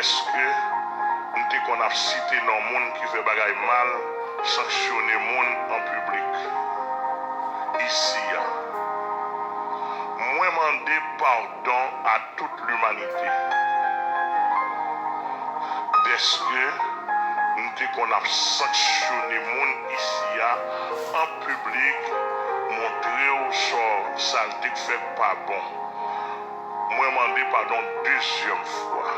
est-ce que nous qu'on a cité dans le monde qui fait bagaille mal, sanctionner le monde en public? Ici, moi demander pardon à toute l'humanité. Est-ce que nous qu'on a sanctionné le monde ici en public, montrer au sort, ça ne fait pas bon. Moi demander pardon deuxième fois.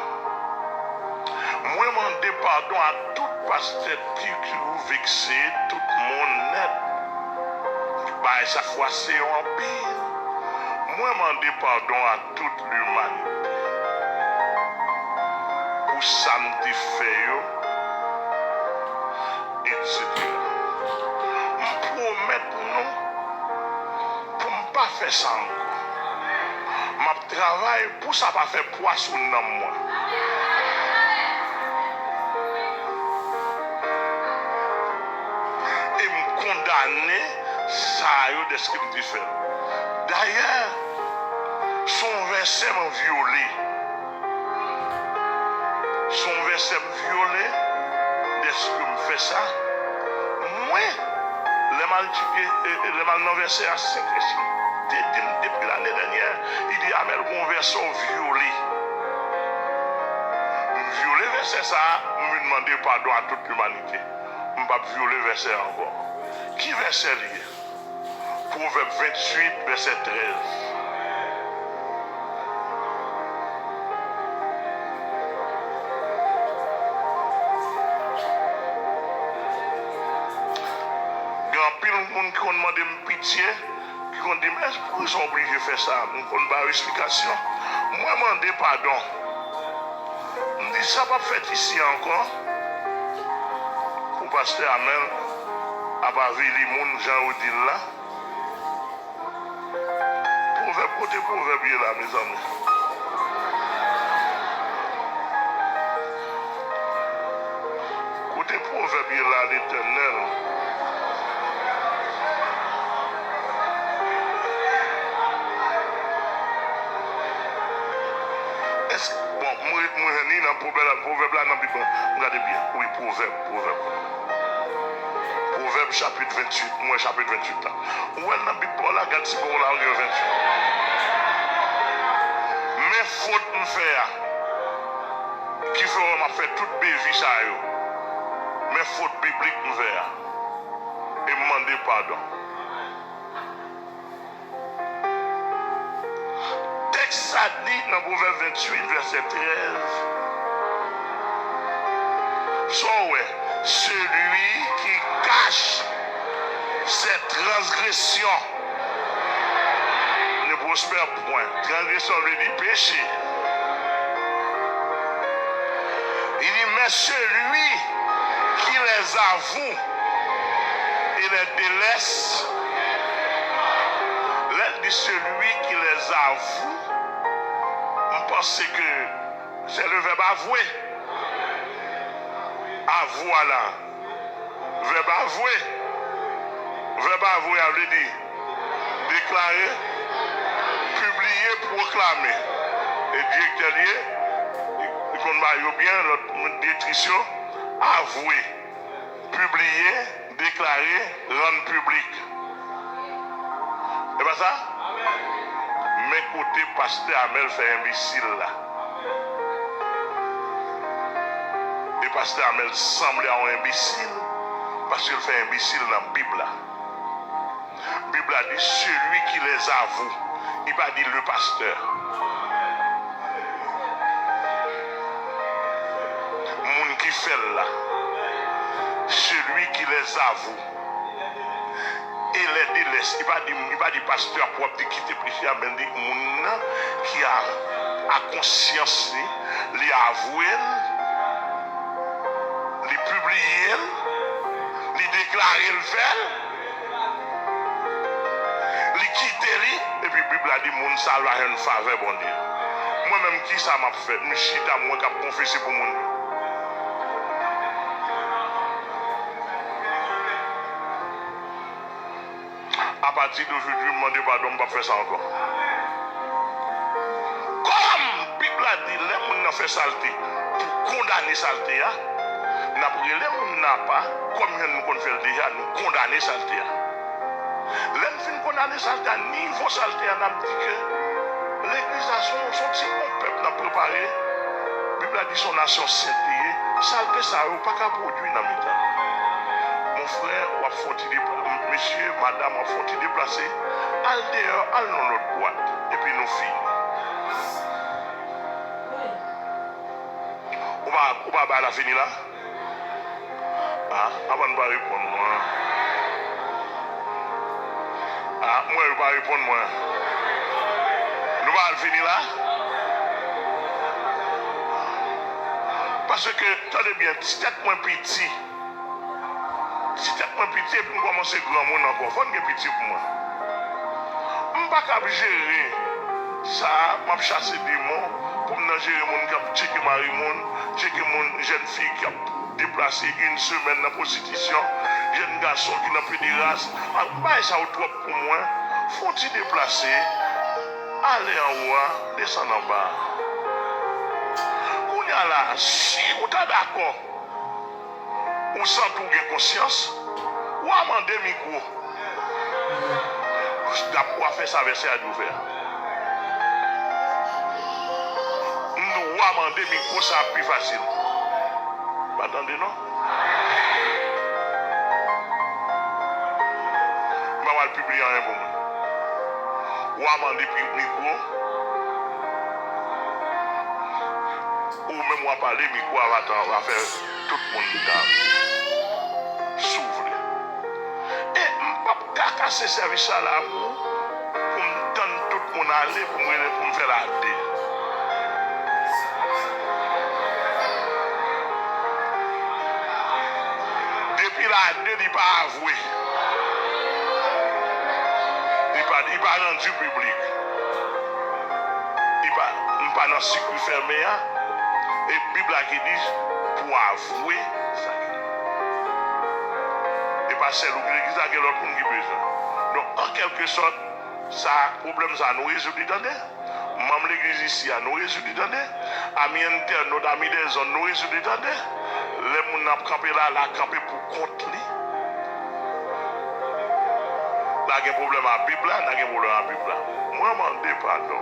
Moi demander pardon à tout pasteur qui vous vexé, tout le monde net. Bah, chaque fois c'est en pire. Moi demander pardon à toute l'humanité. Pour ça me fait, etc. Je promets nous, pour ne pas faire ça encore. Je travaille pour ça pas faire poisson dans moi. Et me condamner ça de ce que je fais. D'ailleurs, son verset m'a violé. Son verset m'a violé. Est-ce que je fais ça? Moi, le mal non versé à 5 depuis l'année dernière, il dit Amel, mon verset violé. Violer verset ça, je me demander pardon à toute l'humanité. Je ne vais pas violer verset encore. Qui verset lié? Proverbe 28, verset 13. Qui ont demandé pitié, qui ont dit, mais pourquoi ils sont obligés de faire ça? Nous n'avons pas d'explication. Moi, je demande pardon. Je dis, ça va fait ici encore. Pour pasteur Amel, à Bavili, mon Jean Odile là. Côté proverbe là, mes amis. Côté proverbe là, l'Éternel. Bon, moi, je n'ai pas proverbe là, non, regardez bien. Oui, proverbe. Proverbe chapitre 28, moi chapitre 28 là. Où est la Bible là, regarde si vous là, 28. Mais faute me faire, qui feront m'a fait toute bévie ça yo. Mais faute biblique me faire. Et me demander pardon. Ça dit dans Proverbe 28, verset 13. Celui qui cache ses transgressions ne prospère point. Transgression veut dire péché. Il dit, mais celui qui les avoue et les délaisse, l'aide dit celui qui les avoue. On pense que c'est le verbe avouer. Avouer là. Verbe avouer. Verbe avouer veut dire déclarer, publier, proclamer. Et directeur lié, il connaît bien notre détrition, avouer, publier, déclarer, rendre public. C'est pas ça? Mais côté pasteur Amel fait imbécile là. Et pasteur Amel semble un imbécile parce qu'il fait imbécile dans la Bible là. La Bible a dit celui qui les avoue. Il va dire le pasteur. Moun qui fait là. Celui qui les avoue. Et les délaisse. Il va dire pasteur propre qui quitte péché, mais il dit moun qui a conscience, les avouer, les publier, les déclarer le faire, les quitter, et puis la Bible a dit moun ça va une faveur bon Dieu. Moi-même qui ça m'a fait, je suis à moi qui a confessé pour moun. À partir d'aujourd'hui, je me demande pardon, je ne vais pas faire ça encore. Comme la Bible a dit, les gens ont fait saleté. condamner saleté, n'a pas, comme nous faisons déjà, nous condamner saleté. L'un fin condamner saleté, niveau saleté, on a dit que l'église a son petit peuple n'a préparé. La Bible a dit son nation sainte, saleté, ça n'a pas qu'à produire dans le temps. Mon frère, monsieur, madame, on faut déplacer, al dehors, al dans notre boîte, et puis nous finissons. On va la finir là? Ah, avant de répondre, moi. Ah, moi, je ne vais pas répondre, moi. Nous allons finir là? Parce que, attendez bien, si c'est moins petit, si c'est moins petit, pour commencer grand monde encore, il faut que petit pour moi. Je ne peux pas gérer ça, je vais chasser des mots, pour me gérer les gens qui ont checké Marie-Monde, checké les jeunes filles qui ont déplacé une semaine dans la prostitution, jeunes garçons qui n'ont plus de race. Ça au trop pour moi. Faut-il déplacer, aller en haut, descendre en bas. On y a là, si vous êtes d'accord, ou sans tout gain conscience, ou amender micro. D'abord faire ça verser à l'ouvert. Nous amender micro, ça plus facile. Vous attendez, non? Je vais publier un pour moi. Ou amender micro, ou même on parler micro va faire tout le monde s'ouvre. Et je ne peux pas casser ce service là pour me donner tout le monde aller pour me faire la dé. Depuis la dé, il n'est pas avoué. Il n'est pas rendu public. Il n'est pas dans le circuit fermé. Et la Bible qui dit pour avouer ça. Et pas celle où l'église a l'autre monde qui besoin. Donc en quelque sorte, ça problème ça nous résout d'entendre. Même l'église ici a nous résout d'entendre. Amis internautes, amis des zones nous résout d'entendre. Les gens n'a campé là, la campé pour contre lui. Là il y a un problème à la Bible là, il y a un problème à la Bible là. Moi je m'en dis pardon.